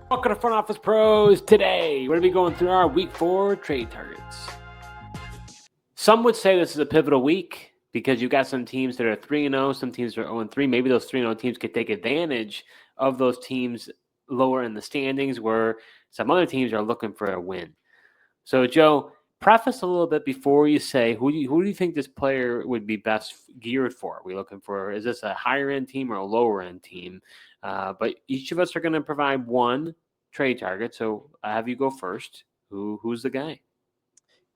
Welcome to Front Office Pros. Today, we're going to be going through our Week 4 trade targets. Some would say this is a pivotal week because you've got some teams that are 3-0, some teams are 0-3. Maybe those 3-0 teams could take advantage of those teams lower in the standings where some other teams are looking for a win. So, Joe, preface a little bit before you say who do you think this player would be best geared for? Are we looking for, is this a higher end team or a lower end team? But each of us are going to provide one trade target. So I have you go first. Who's the guy?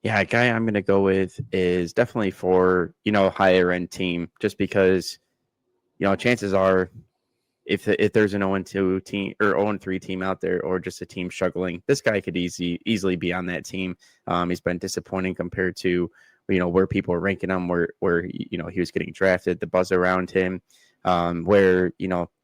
Yeah, a guy I'm going to go with is definitely for, higher end team, just because, chances are if there's an 0-2 team or 0-3 team out there, or just a team struggling, this guy could easily be on that team. He's been disappointing compared to, where people are ranking him, where he was getting drafted, the buzz around him, where,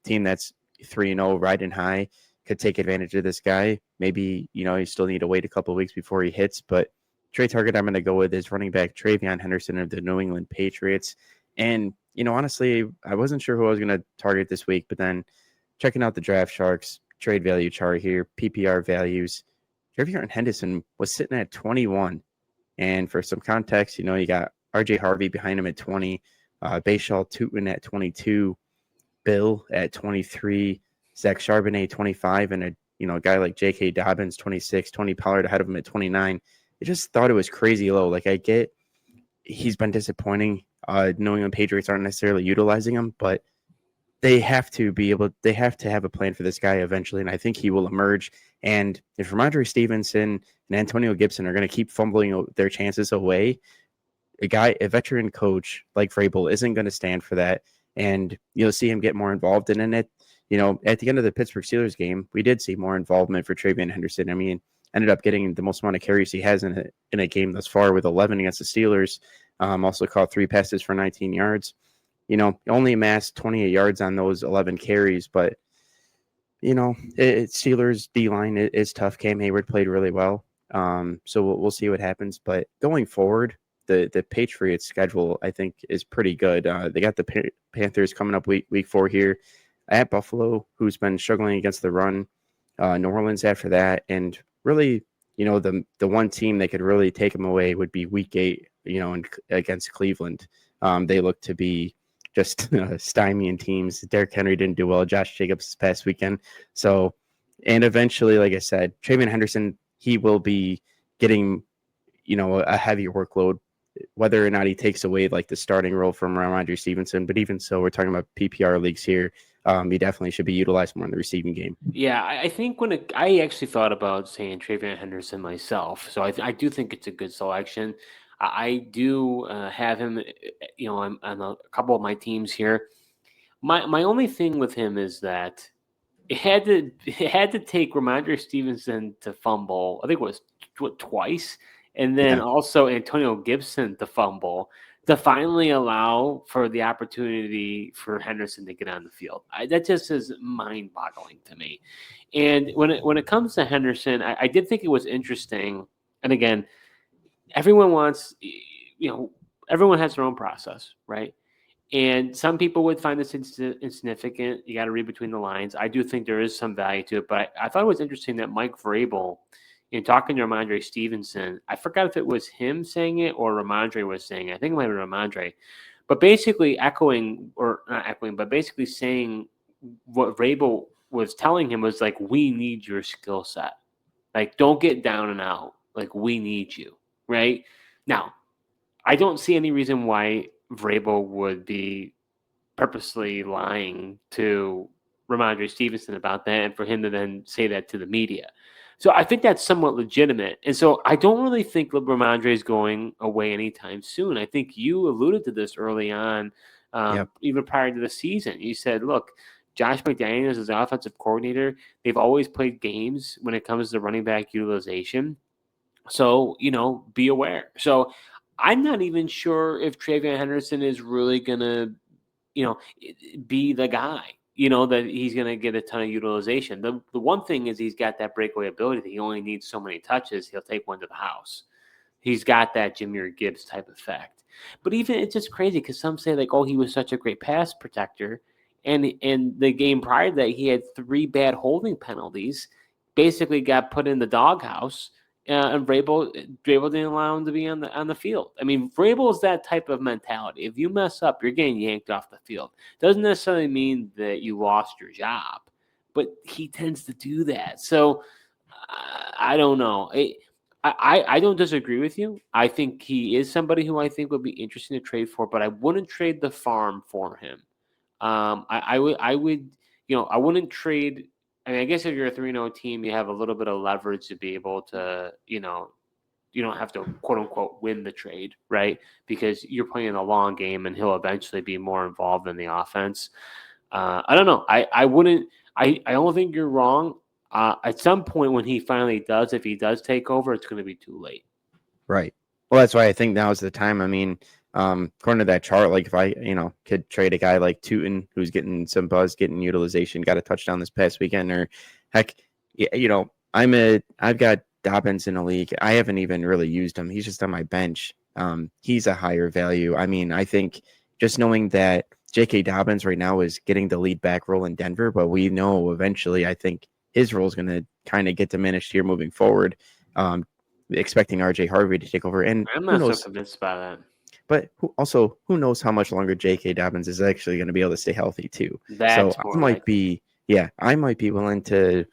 team that's 3-0 riding high could take advantage of this guy. Maybe, you still need to wait a couple of weeks before he hits, but trade target I'm going to go with is running back TreVeyon Henderson of the New England Patriots. And, honestly, I wasn't sure who I was going to target this week, but then checking out the Draft Sharks trade value chart here, PPR values, TreVeyon Henderson was sitting at 21. And for some context, you got RJ Harvey behind him at 20, Bayshaw Tootin at 22, Bill at 23, Zach Charbonnet 25, and a guy like J.K. Dobbins 26, Tony Pollard ahead of him at 29. I just thought it was crazy low. Like, I get he's been disappointing. New England Patriots aren't necessarily utilizing him, but they have to have a plan for this guy eventually, and I think he will emerge. And if Ramondre Stevenson and Antonio Gibson are going to keep fumbling their chances away, a veteran coach like Vrabel isn't going to stand for that, and you'll see him get more involved in it. At the end of the Pittsburgh Steelers game, we did see more involvement for TreVeyon Henderson. I mean, ended up getting the most amount of carries he has in a game thus far with 11 against the Steelers. Also caught 3 passes for 19 yards. Only amassed 28 yards on those 11 carries, but Steelers D-line is tough. Cam Hayward played really well. So we'll see what happens. But going forward, the Patriots schedule, I think, is pretty good. They got the Panthers coming up week 4 here at Buffalo, who's been struggling against the run. New Orleans after that, and really, the one team that could really take them away would be week 8, against Cleveland. They look to be just stymieing teams. Derrick Henry didn't do well. Josh Jacobs this past weekend. So, and eventually, like I said, TreVeyon Henderson, he will be getting, a heavier workload, whether or not he takes away like the starting role from Ramondre Stevenson. But even so, we're talking about PPR leagues here. He definitely should be utilized more in the receiving game. Yeah, I think I actually thought about saying TreVeyon Henderson myself. So I do think it's a good selection. I do have him, on a couple of my teams here. My only thing with him is that it had to take Ramondre Stevenson to fumble. I think it was twice, and then Yeah. also Antonio Gibson to fumble to finally allow for the opportunity for Henderson to get on the field. That just is mind-boggling to me. And when it comes to Henderson, I did think it was interesting. And again, everyone wants, everyone has their own process, right? And some people would find this insignificant. You got to read between the lines. I do think there is some value to it, but I thought it was interesting that Mike Vrabel, in talking to Ramondre Stevenson, I forgot if it was him saying it or Ramondre was saying it. I think it might have been Ramondre, but basically but basically saying what Vrabel was telling him was like, we need your skill set. Like, don't get down and out. Like, we need you, right? Now, I don't see any reason why Vrabel would be purposely lying to Ramondre Stevenson about that and for him to then say that to the media. So I think that's somewhat legitimate. And so I don't really think Ramondre is going away anytime soon. I think you alluded to this early on, Yep. even prior to the season. You said, look, Josh McDaniels is the offensive coordinator. They've always played games when it comes to running back utilization. So, be aware. So I'm not even sure if TreVeyon Henderson is really going to, be the guy, that he's going to get a ton of utilization. The one thing is he's got that breakaway ability. He only needs so many touches. He'll take one to the house. He's got that Jahmyr Gibbs type effect. But even it's just crazy because some say like, oh, he was such a great pass protector. And in the game prior to that, he had 3 bad holding penalties. basically got put in the doghouse, and Vrabel didn't allow him to be on the field. I mean, Vrabel is that type of mentality. If you mess up, you're getting yanked off the field. Doesn't necessarily mean that you lost your job, but he tends to do that. So I don't know. I don't disagree with you. I think he is somebody who I think would be interesting to trade for, but I wouldn't trade the farm for him. I would, I wouldn't trade. I mean, I guess if you're a 3-0 team, you have a little bit of leverage to be able to, you don't have to quote unquote win the trade, right? Because you're playing a long game and he'll eventually be more involved in the offense. I don't know. I wouldn't. I don't think you're wrong. At some point when he finally does, if he does take over, it's going to be too late. Right. Well, that's why I think now is the time. I mean, according to that chart, like if I, could trade a guy like Tootin, who's getting some buzz, getting utilization, got a touchdown this past weekend, or heck, I've got Dobbins in a league. I haven't even really used him. He's just on my bench. He's a higher value. I mean, I think just knowing that J.K. Dobbins right now is getting the lead back role in Denver, but we know eventually, I think his role is going to kind of get diminished here moving forward. Expecting RJ Harvey to take over, and I'm not so convinced by that. But who knows how much longer J.K. Dobbins is actually going to be able to stay healthy too. That's I might be willing to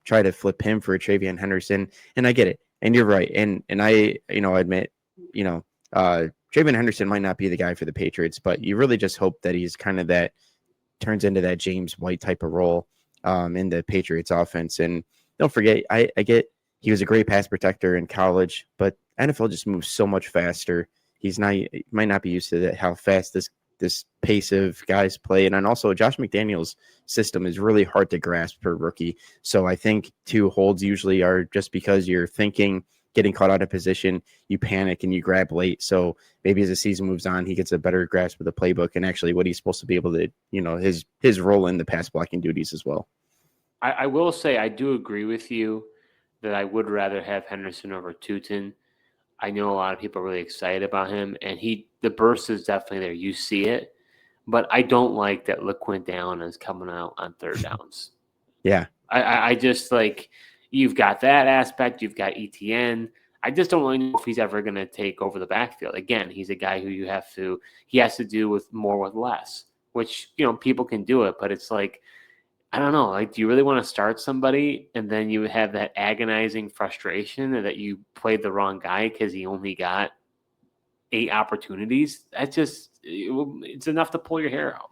try to flip him for a TreVeyon Henderson, and I get it, and you're right, and I admit TreVeyon Henderson might not be the guy for the Patriots, but you really just hope that he's kind of that turns into that James White type of role in the Patriots offense. And don't forget, I get he was a great pass protector in college, but NFL just moves so much faster. He might not be used to that, how fast this pace of guys play. And then also Josh McDaniels' system is really hard to grasp for a rookie. So I think 2 holds usually are just because you're thinking, getting caught out of position, you panic and you grab late. So maybe as the season moves on, he gets a better grasp of the playbook and actually what he's supposed to be able to, his role in the pass blocking duties as well. I will say I do agree with you that I would rather have Henderson over Tootin. I know a lot of people are really excited about him, and the burst is definitely there. You see it, but I don't like that LaQuint is coming out on third downs. Yeah. I just you've got that aspect. You've got ETN. I just don't really know if he's ever going to take over the backfield. Again, he's a guy who he has to do with more with less, which, people can do it, but it's I don't know. Do you really want to start somebody and then you have that agonizing frustration that you played the wrong guy because he only got 8 opportunities? It's enough to pull your hair out.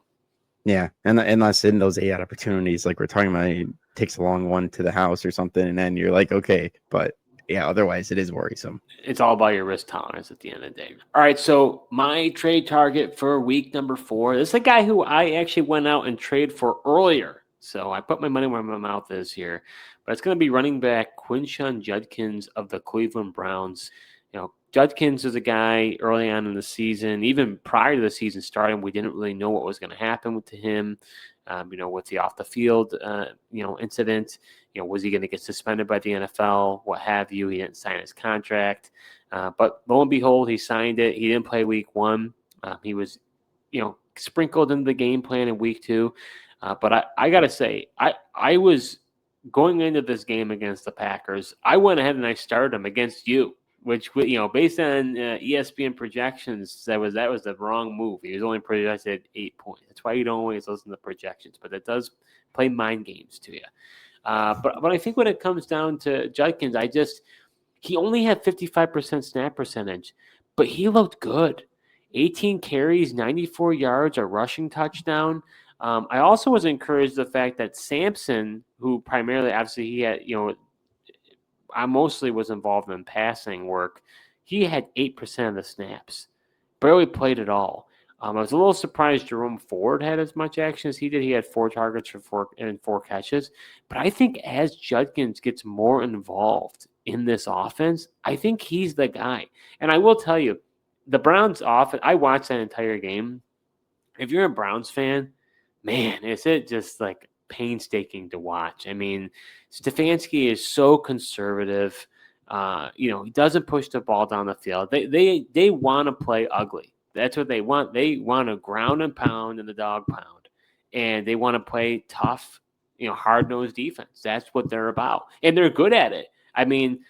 Yeah, and unless in those 8 opportunities, like we're talking about, it takes a long one to the house or something, and then you're like, okay, but yeah, otherwise it is worrisome. It's all about your risk tolerance at the end of the day. All right, so my trade target for week number 4, this is a guy who I actually went out and traded for earlier. So I put my money where my mouth is here. But it's going to be running back Quinshon Judkins of the Cleveland Browns. Judkins is a guy early on in the season, even prior to the season starting, we didn't really know what was going to happen to him. With the off the field, incident, was he going to get suspended by the NFL, what have you? He didn't sign his contract. But lo and behold, he signed it. He didn't play week 1. He was, sprinkled into the game plan in week 2. But I got to say, I was going into this game against the Packers. I went ahead and I started him against you, which, based on ESPN projections, that was the wrong move. He was only projected 8 points. That's why you don't always listen to projections, but it does play mind games to you. But I think when it comes down to Judkins, he only had 55% snap percentage, but he looked good. 18 carries, 94 yards, a rushing touchdown. I also was encouraged the fact that Sampson, who primarily, obviously, he had, I mostly was involved in passing work. He had 8% of the snaps, barely played at all. I was a little surprised Jerome Ford had as much action as he did. He had 4 targets for 4 catches. But I think as Judkins gets more involved in this offense, I think he's the guy. And I will tell you, the Browns offense, I watched that entire game. If you're a Browns fan, man, is it just painstaking to watch. I mean, Stefanski is so conservative. He doesn't push the ball down the field. They want to play ugly. That's what they want. They want to ground and pound in the dog pound, and they want to play tough. hard-nosed defense. That's what they're about, and they're good at it. I mean,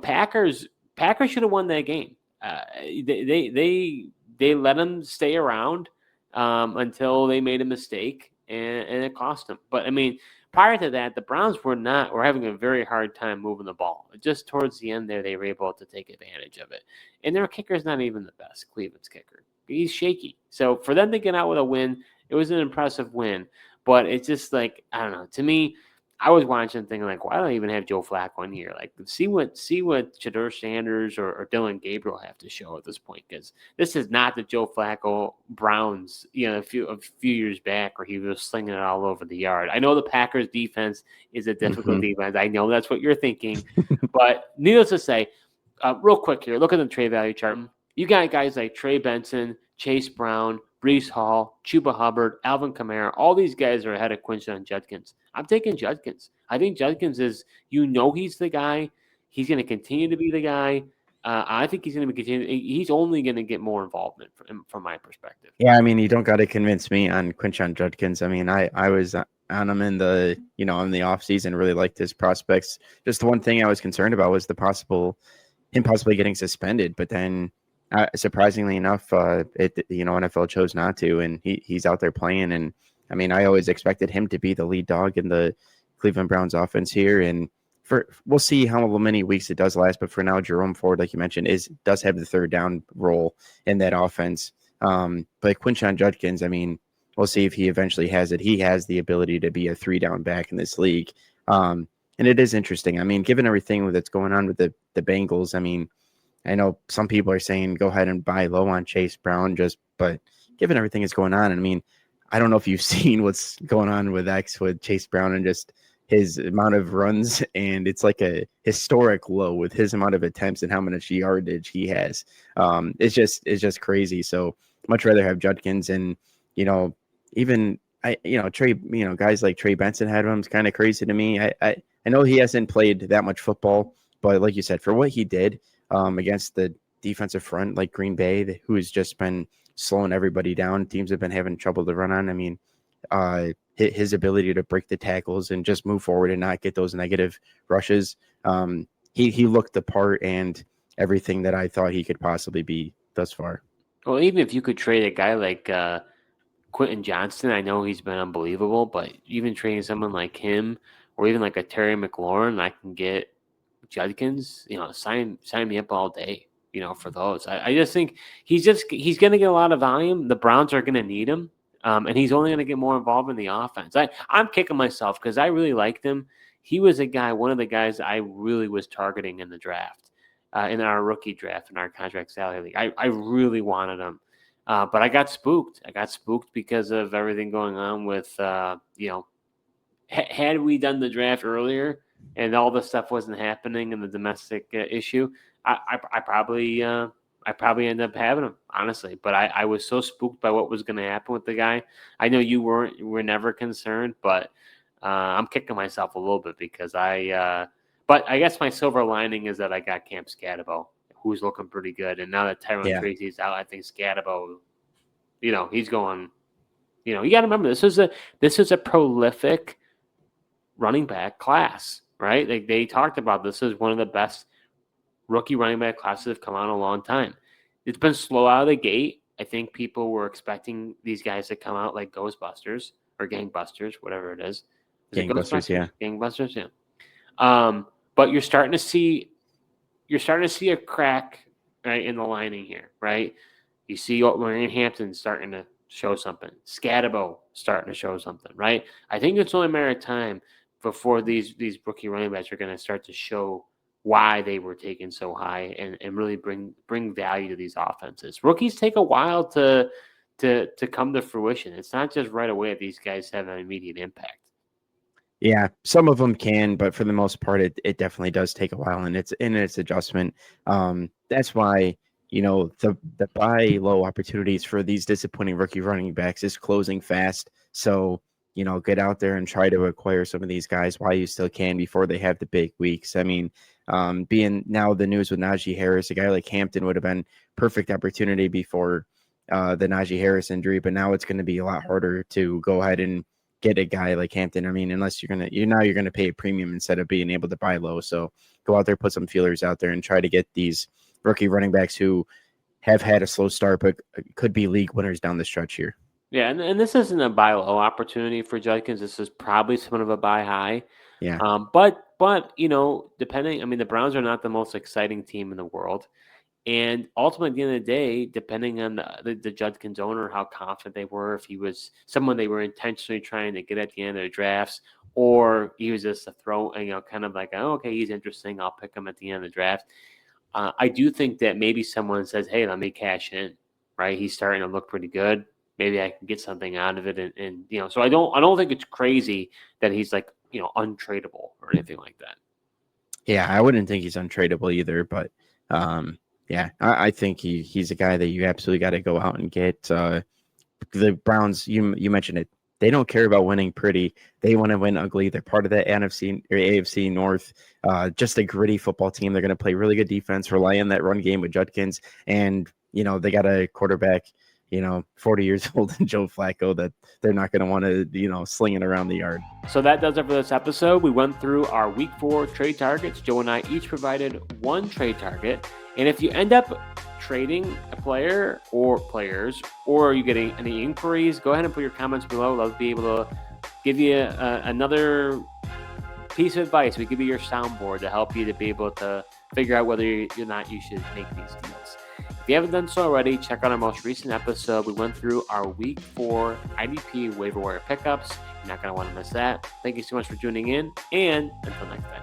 Packers should have won that game. They let them stay around until they made a mistake, and it cost them. But I mean, prior to that, the Browns were having a very hard time moving the ball. Just towards the end there, they were able to take advantage of it. And their kicker's not even the best, Cleveland's kicker. He's shaky. So for them to get out with a win, it was an impressive win. But it's just like, I don't know. To me, I was watching thinking like, why don't I even have Joe Flacco in here? Like, see what Shedeur Sanders or Dylan Gabriel have to show at this point, because this is not the Joe Flacco Browns, a few years back where he was slinging it all over the yard. I know the Packers defense is a difficult defense. I know that's what you're thinking, but needless to say, real quick here, look at the trade value chart. You got guys like Trey Benson, Chase Brown, Breece Hall, Chuba Hubbard, Alvin Kamara. All these guys are ahead of Quinshon Judkins. I'm taking Judkins. I think Judkins is, he's the guy. He's going to continue to be the guy. I think he's going to be continuing. He's only going to get more involvement from my perspective. Yeah, I mean, you don't got to convince me on Quinshon Judkins. I mean, I was on him in the offseason, really liked his prospects. Just the one thing I was concerned about was him possibly getting suspended, but then surprisingly enough, NFL chose not to, and he's out there playing. And I mean, I always expected him to be the lead dog in the Cleveland Browns offense here, and we'll see how many weeks it does last. But for now, Jerome Ford, like you mentioned, does have the third down role in that offense. But Quinshon Judkins, I mean, we'll see if he eventually has it. He has the ability to be a 3-down back in this league. And it is interesting. I mean, given everything that's going on with the Bengals, I mean, I know some people are saying go ahead and buy low on Chase Brown, but given everything that's going on, I mean, I don't know if you've seen what's going on with Chase Brown and just his amount of runs, and it's like a historic low with his amount of attempts and how much yardage he has. It's just crazy. So much rather have Judkins, and even Trey, guys like Trey Benson had him. It's kind of crazy to me. I know he hasn't played that much football, but like you said, for what he did against the defensive front like Green Bay, who has just been slowing everybody down, teams have been having trouble to run on. I mean, his ability to break the tackles and just move forward and not get those negative rushes. He looked the part and everything that I thought he could possibly be thus far. Well, even if you could trade a guy like Quentin Johnston, I know he's been unbelievable, but even trading someone like him or even like a Terry McLaurin, I can get Judkins, sign me up all day, for those. I just think he's going to get a lot of volume. The Browns are going to need him. And he's only going to get more involved in the offense. I'm kicking myself because I really liked him. He was one of the guys I really was targeting in the draft, in our rookie draft, in our contract salary league. I really wanted him. But I got spooked. Because of everything going on with, had we done the draft earlier and all this stuff wasn't happening in the domestic issue, I probably end up having him, honestly. But I was so spooked by what was going to happen with the guy. I know you were never concerned, but I'm kicking myself a little bit because but I guess my silver lining is that I got Cam Scatabo, who's looking pretty good. And now that Tyrone Tracy's out, I think Scatabo, he's going, you got to remember, this is a prolific running back class, right? They talked about this as one of the best rookie running back classes have come out in a long time. It's been slow out of the gate. I think people were expecting these guys to come out like Ghostbusters or Gangbusters, whatever it is. Gangbusters, yeah. Gangbusters, yeah. But you're starting to see a crack, right, in the lining here, right? You see Marion Hampton starting to show something. Scatabo starting to show something, right? I think it's only a matter of time before these rookie running backs are going to start to show why they were taken so high and really bring value to these offenses. Rookies take a while to come to fruition. It's not just right away that these guys have an immediate impact. Yeah, some of them can, but for the most part, it definitely does take a while, and it's in its adjustment. That's why the buy low opportunities for these disappointing rookie running backs is closing fast. So get out there and try to acquire some of these guys while you still can before they have the big weeks. I mean, being now the news with Najee Harris, a guy like Hampton would have been perfect opportunity before the Najee Harris injury, but now it's going to be a lot harder to go ahead and get a guy like Hampton. I mean, unless you're gonna pay a premium instead of being able to buy low. So go out there, put some feelers out there, and try to get these rookie running backs who have had a slow start, but could be league winners down the stretch here. Yeah, and this isn't a buy low opportunity for Judkins. This is probably somewhat of a buy high. Yeah. But depending, I mean, the Browns are not the most exciting team in the world. And ultimately, at the end of the day, depending on the Judkins owner, how confident they were, if he was someone they were intentionally trying to get at the end of their drafts, or he was just a throw, kind of like, oh, okay, he's interesting, I'll pick him at the end of the draft. I do think that maybe someone says, hey, let me cash in, right? He's starting to look pretty good. Maybe I can get something out of it. And so I don't think it's crazy that he's like, untradeable or anything like that. Yeah, I wouldn't think he's untradeable either, but yeah, I think he's a guy that you absolutely got to go out and get. The Browns, you mentioned it. They don't care about winning pretty. They want to win ugly. They're part of the NFC or AFC North. Just a gritty football team. They're going to play really good defense, rely on that run game with Judkins, and they got a quarterback, 40 years old and Joe Flacco that they're not going to want to, sling it around the yard. So that does it for this episode. We went through our week 4 trade targets. Joe and I each provided one trade target. And if you end up trading a player or players, or are you getting any inquiries, go ahead and put your comments below. Love to be able to give you another piece of advice. We give you your soundboard to help you to be able to figure out whether you should make these deals. If you haven't done so already, check out our most recent episode. We went through our week 4 IDP waiver wire pickups. You're not going to want to miss that. Thank you so much for tuning in, and until next time.